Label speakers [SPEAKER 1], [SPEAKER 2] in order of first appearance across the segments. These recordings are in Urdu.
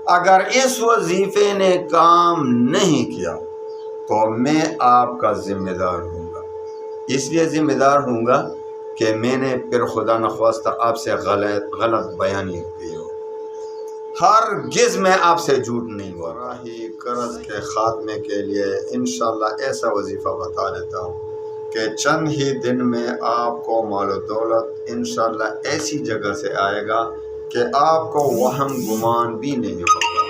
[SPEAKER 1] اگر اس وظیفے نے کام نہیں کیا تو میں آپ کا ذمہ دار ہوں گا۔ اس لیے ذمہ دار ہوں گا کہ میں نے پھر خدا نخواستہ آپ سے غلط بیانی کی ہو۔ ہرگز میں آپ سے جھوٹ نہیں بول رہا ہی۔ قرض کے خاتمے کے لیے انشاءاللہ ایسا وظیفہ بتا دیتا ہوں کہ چند ہی دن میں آپ کو مال و دولت انشاءاللہ ایسی جگہ سے آئے گا کہ آپ کو وہم گمان بھی نہیں ہوگا۔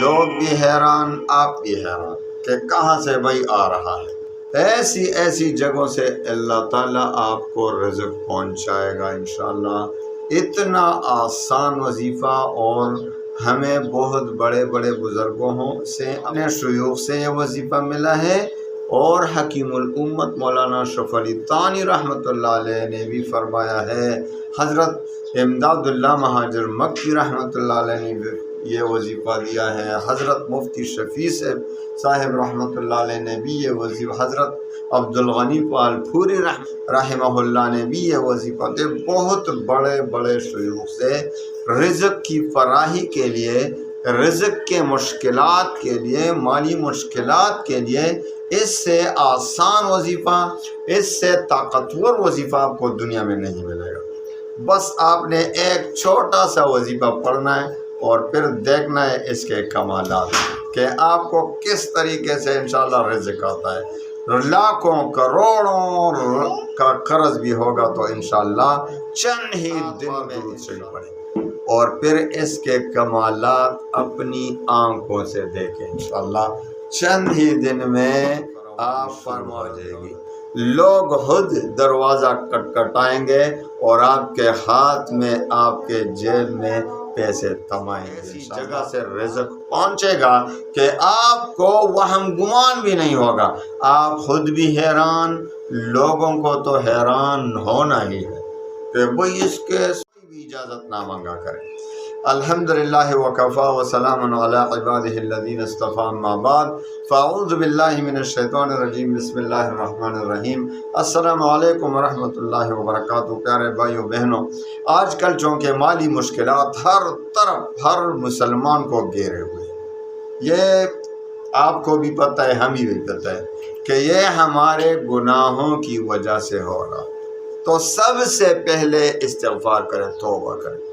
[SPEAKER 1] لوگ بھی حیران، آپ بھی حیران کہ کہاں سے بھائی آ رہا ہے۔ ایسی ایسی جگہوں سے اللہ تعالیٰ آپ کو رزق پہنچائے گا انشاءاللہ۔ اتنا آسان وظیفہ، اور ہمیں بہت بڑے بڑے بزرگوں سے، اپنے شیوخ سے یہ وظیفہ ملا ہے، اور حکیم الامت مولانا اشرف علی تھانی رحمۃ اللہ علیہ نے بھی فرمایا ہے، حضرت امداد اللہ مہاجر مکی رحمۃ اللہ علیہ نے بھی یہ وظیفہ دیا ہے، حضرت مفتی شفیع صاحب رحمۃ اللہ علیہ نے بھی یہ وظیفہ، حضرت عبدالغنی پال پھوری رحمہ اللہ نے بھی یہ وظیفہ دیا۔ بہت بڑے بڑے شیوخ سے رزق کی فراہی کے لیے، رزق کے مشکلات کے لیے، مالی مشکلات کے لیے اس سے آسان وظیفہ، اس سے طاقتور وظیفہ آپ کو دنیا میں نہیں ملے گا۔ بس آپ نے ایک چھوٹا سا وظیفہ پڑھنا ہے اور پھر دیکھنا ہے اس کے کمالات کہ آپ کو کس طریقے سے انشاءاللہ رزق آتا ہے۔ لاکھوں کروڑوں کا قرض بھی ہوگا تو انشاءاللہ چند ہی دن میں اسے پڑھیں، اور پھر اس کے کمالات اپنی آنکھوں سے دیکھیں انشاءاللہ۔ چند ہی دن میں آپ فرما جائے گی، لوگ خود دروازہ کٹکھٹائیں گے اور آپ کے ہاتھ میں، آپ کے جیب میں پیسے تمائیں گے۔ ایسی جگہ سے رزق پہنچے گا کہ آپ کو وہم گمان بھی نہیں ہوگا۔ آپ خود بھی حیران، لوگوں کو تو حیران ہونا ہی ہے کہ وہی اس کے کوئی بھی اجازت نہ مانگا کرے۔ الحمدللہ وکفا وسلام علی عبادہ الذین اصطفی، اما بعد فاعوذ باللہ من الشیطان الرجیم، بسم اللہ الرحمن الرحیم۔ السلام علیکم ورحمۃ اللہ وبرکاتہ۔ پیارے بھائیو بہنوں، آج کل چونکہ مالی مشکلات ہر طرف، ہر مسلمان کو گھیرے ہوئے، یہ آپ کو بھی پتہ ہے، ہمیں بھی پتہ ہے کہ یہ ہمارے گناہوں کی وجہ سے ہو رہا۔ تو سب سے پہلے استغفار کریں، توبہ کریں۔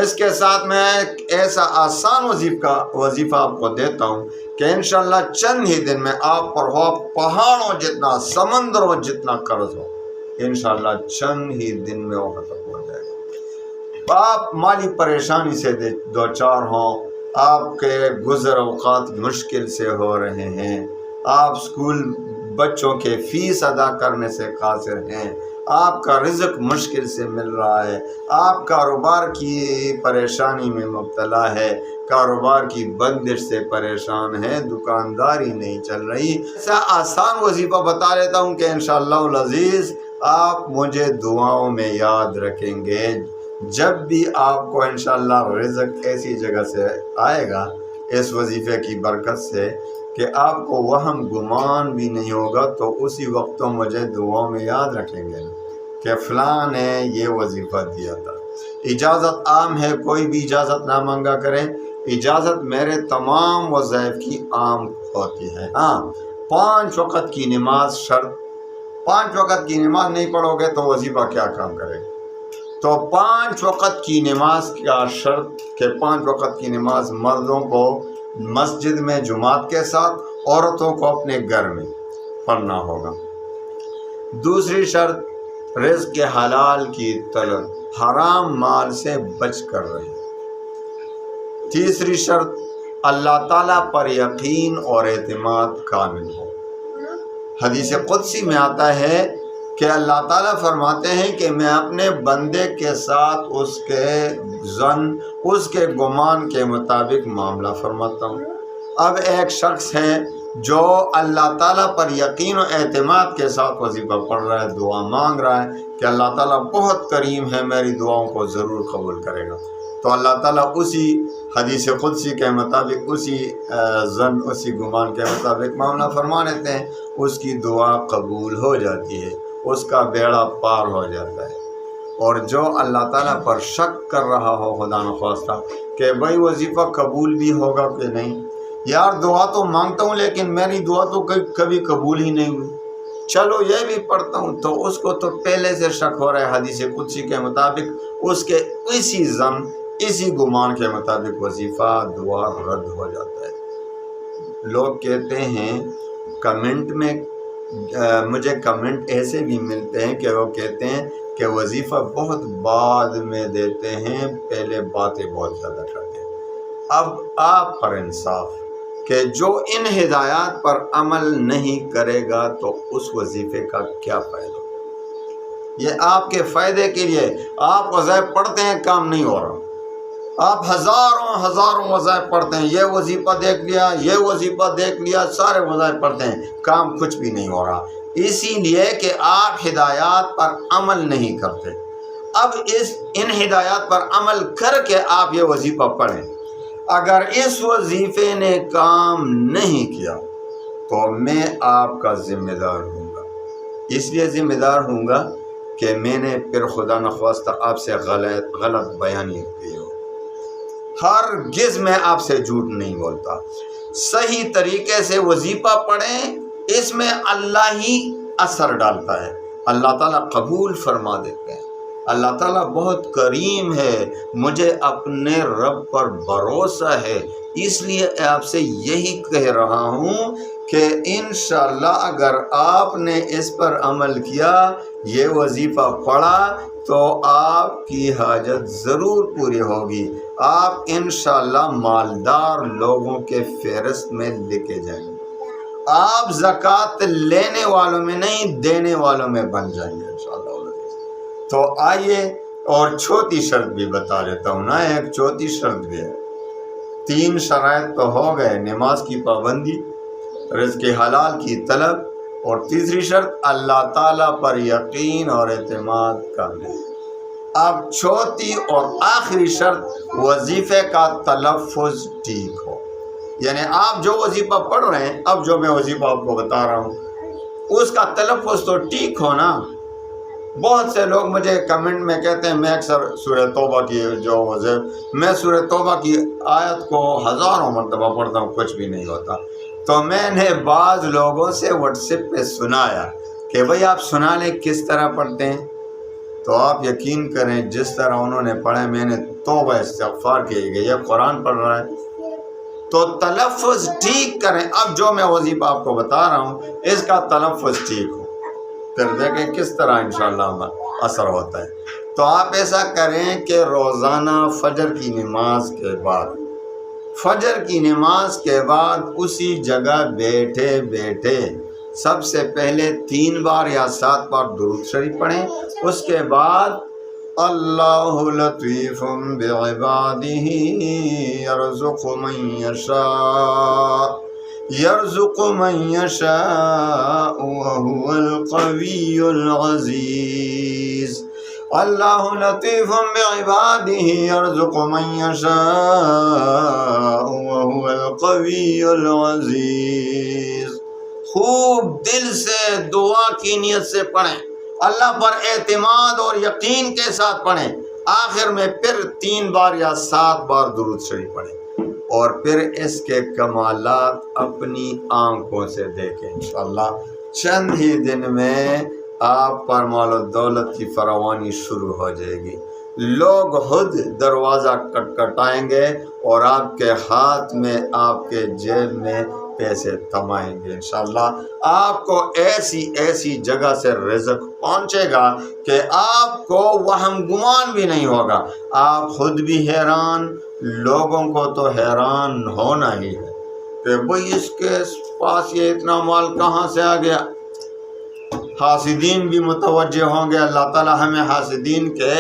[SPEAKER 1] اس کے ساتھ میں ایک ایسا آسان وظیفہ آپ کو دیتا ہوں کہ انشاءاللہ چند ہی دن میں آپ پر ہو پہاڑوں جتنا، سمندروں جتنا قرض ہو، انشاءاللہ چند ہی دن میں وہ ختم ہو جائے گا۔ آپ مالی پریشانی سے دوچار ہوں، آپ کے گزر اوقات مشکل سے ہو رہے ہیں، آپ اسکول بچوں کے فیس ادا کرنے سے قاصر ہیں، آپ کا رزق مشکل سے مل رہا ہے، آپ کاروبار کی پریشانی میں مبتلا ہے، کاروبار کی بندش سے پریشان ہے، دکانداری نہیں چل رہی، ایسا آسان وظیفہ بتا لیتا ہوں کہ انشاءاللہ العزیز آپ مجھے دعاؤں میں یاد رکھیں گے۔ جب بھی آپ کو انشاءاللہ رزق ایسی جگہ سے آئے گا اس وظیفے کی برکت سے کہ آپ کو وہم گمان بھی نہیں ہوگا، تو اسی وقت تو مجھے دعاؤں میں یاد رکھیں گے کہ فلاں نے یہ وظیفہ دیا تھا۔ اجازت عام ہے، کوئی بھی اجازت نہ مانگا کریں، اجازت میرے تمام وظائف کی عام ہوتی ہے۔ ہاں، 5 وقت کی نماز شرط، 5 وقت کی نماز نہیں پڑھو گے تو وظیفہ کیا کام کرے گا؟ تو 5 وقت کی نماز کا شرط کہ 5 وقت کی نماز مردوں کو مسجد میں جماعت کے ساتھ، عورتوں کو اپنے گھر میں پڑھنا ہوگا۔ دوسری شرط، رزق کے حلال کی طلب، حرام مال سے بچ کر رہے۔ تیسری شرط، اللہ تعالیٰ پر یقین اور اعتماد کامل ہو۔ حدیث قدسی میں آتا ہے کہ اللہ تعالیٰ فرماتے ہیں کہ میں اپنے بندے کے ساتھ اس کے ظن، اس کے گمان کے مطابق معاملہ فرماتا ہوں۔ اب ایک شخص ہے جو اللہ تعالیٰ پر یقین و اعتماد کے ساتھ وظیفہ پڑھ رہا ہے، دعا مانگ رہا ہے کہ اللہ تعالیٰ بہت کریم ہے، میری دعاؤں کو ضرور قبول کرے گا، تو اللہ تعالیٰ اسی حدیث قدسی کے مطابق، اسی ظن، اسی گمان کے مطابق معاملہ فرما لیتے ہیں، اس کی دعا قبول ہو جاتی ہے، اس کا بیڑا پار ہو جاتا ہے، اور جو اللہ تعالیٰ پر شک کر رہا ہو خدا نخواستہ کہ بھائی وظیفہ قبول بھی ہوگا کہ نہیں، یار دعا تو مانگتا ہوں لیکن میری دعا تو کبھی قبول ہی نہیں ہوئی، چلو یہ بھی پڑھتا ہوں، تو اس کو تو پہلے سے شک ہو رہا ہے حدیث قدسی کے مطابق، اس کے اسی ظن اسی گمان کے مطابق وظیفہ دعا رد ہو جاتا ہے۔ لوگ کہتے ہیں کمنٹ میں، مجھے کمنٹ ایسے بھی ملتے ہیں کہ وہ کہتے ہیں کہ وظیفہ بہت بعد میں دیتے ہیں، پہلے باتیں بہت زیادہ کرتے ہیں۔ اب آپ پر انصاف کہ جو ان ہدایات پر عمل نہیں کرے گا تو اس وظیفے کا کیا فائدہ؟ یہ آپ کے فائدے کے لیے، آپ وظائف پڑھتے ہیں کام نہیں ہو رہا، آپ ہزاروں وظائف پڑھتے ہیں، یہ وظیفہ دیکھ لیا، یہ وظیفہ دیکھ لیا، سارے وظائف پڑھتے ہیں، کام کچھ بھی نہیں ہو رہا، اسی لیے کہ آپ ہدایات پر عمل نہیں کرتے۔ اب ان ہدایات پر عمل کر کے آپ یہ وظیفہ پڑھیں، اگر اس وظیفے نے کام نہیں کیا تو میں آپ کا ذمہ دار ہوں گا، اس لیے ذمہ دار ہوں گا کہ میں نے پھر خدا نخواستہ آپ سے غلط بیانی کی ہو۔ ہرگز میں آپ سے جھوٹ نہیں بولتا، صحیح طریقے سے وظیفہ پڑھیں، اس میں اللہ ہی اثر ڈالتا ہے، اللہ تعالیٰ قبول فرما دیتے ہیں، اللہ تعالیٰ بہت کریم ہے، مجھے اپنے رب پر بھروسہ ہے، اس لیے آپ سے یہی کہہ رہا ہوں کہ انشاءاللہ اگر آپ نے اس پر عمل کیا، یہ وظیفہ پڑھا، تو آپ کی حاجت ضرور پوری ہوگی، آپ انشاءاللہ مالدار لوگوں کے فہرست میں لکھے جائیں گے، آپ زکوٰۃ لینے والوں میں نہیں دینے والوں میں بن جائیں گے انشاءاللہ۔ تو آئیے اور چوتھی شرط بھی بتا دیتا ہوں نا، ایک چوتھی شرط بھی ہے، 3 شرائط تو ہو گئے، نماز کی پابندی، رزق حلال کی طلب، اور تیسری شرط اللہ تعالیٰ پر یقین اور اعتماد کرنا۔ اب چوتھی اور آخری شرط وظیفے کا تلفظ ٹھیک ہو، یعنی آپ جو وظیفہ پڑھ رہے ہیں، اب جو میں وظیفہ آپ کو بتا رہا ہوں اس کا تلفظ تو ٹھیک ہو نا۔ بہت سے لوگ مجھے کمنٹ میں کہتے ہیں میں اکثر سورہ توبہ کی میں سورہ توبہ کی آیت کو ہزاروں مرتبہ پڑھتا ہوں، کچھ بھی نہیں ہوتا، تو میں نے بعض لوگوں سے واٹس ایپ پہ سنایا کہ بھئی آپ سنا لیں کس طرح پڑھتے ہیں، تو آپ یقین کریں جس طرح انہوں نے پڑھے، میں نے توبہ استغفار کی گئی، یہ قرآن پڑھ رہا ہے تو تلفظ ٹھیک کریں۔ اب جو میں وظیفہ آپ کو بتا رہا ہوں اس کا تلفظ ٹھیک ہو، پھر دیکھیں کس طرح انشاءاللہ اثر ہوتا ہے۔ تو آپ ایسا کریں کہ روزانہ فجر کی نماز کے بعد اسی جگہ بیٹھے بیٹھے سب سے پہلے 3 بار یا 7 بار درود شریف پڑھیں، اس کے بعد اللہ لطیف بعبادہ یرزق من یشاء وهو القوی العزیز۔ اللہ لطیف بعبادہ یرزق من یشاء وهو القوی العزیز۔ خوب دل سے دعا کی نیت سے پڑھیں، اللہ پر اعتماد اور یقین کے ساتھ پڑھیں، آخر میں پھر 3 بار یا 7 بار درود شریف پڑھیں، اور پھر اس کے کمالات اپنی آنکھوں سے دیکھیں انشاءاللہ۔ چند ہی دن میں آپ پر مال و دولت کی فراوانی شروع ہو جائے گی، لوگ خود دروازہ کٹکھٹائیں گے اور آپ کے ہاتھ میں، آپ کے جیب میں پیسے تمائیں گے انشاءاللہ۔ آپ کو ایسی جگہ سے رزق پہنچے گا کہ آپ کو وہم گمان بھی نہیں ہوگا، آپ خود بھی حیران، لوگوں کو تو حیران ہونا ہی ہے کہ بھئی اس کے پاس یہ اتنا مال کہاں سے آ گیا۔ حاسدین بھی متوجہ ہوں گے، اللہ تعالی ہمیں حاسدین کے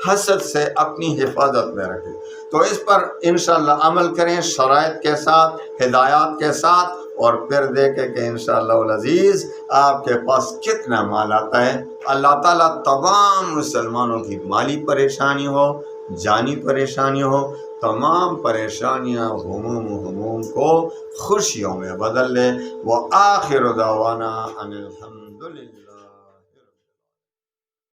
[SPEAKER 1] حسد سے اپنی حفاظت میں رکھے۔ تو اس پر انشاءاللہ عمل کریں شرائط کے ساتھ، ہدایات کے ساتھ، اور پھر دیکھیں کہ انشاءاللہ العزیز آپ کے پاس کتنا مال آتا ہے۔ اللہ تعالیٰ تمام مسلمانوں کی مالی پریشانی ہو، جانی پریشانی ہو، تمام پریشانیاں غموم کو خوشیوں میں بدل لے۔ وآخر دعوانا ان الحمدللہ۔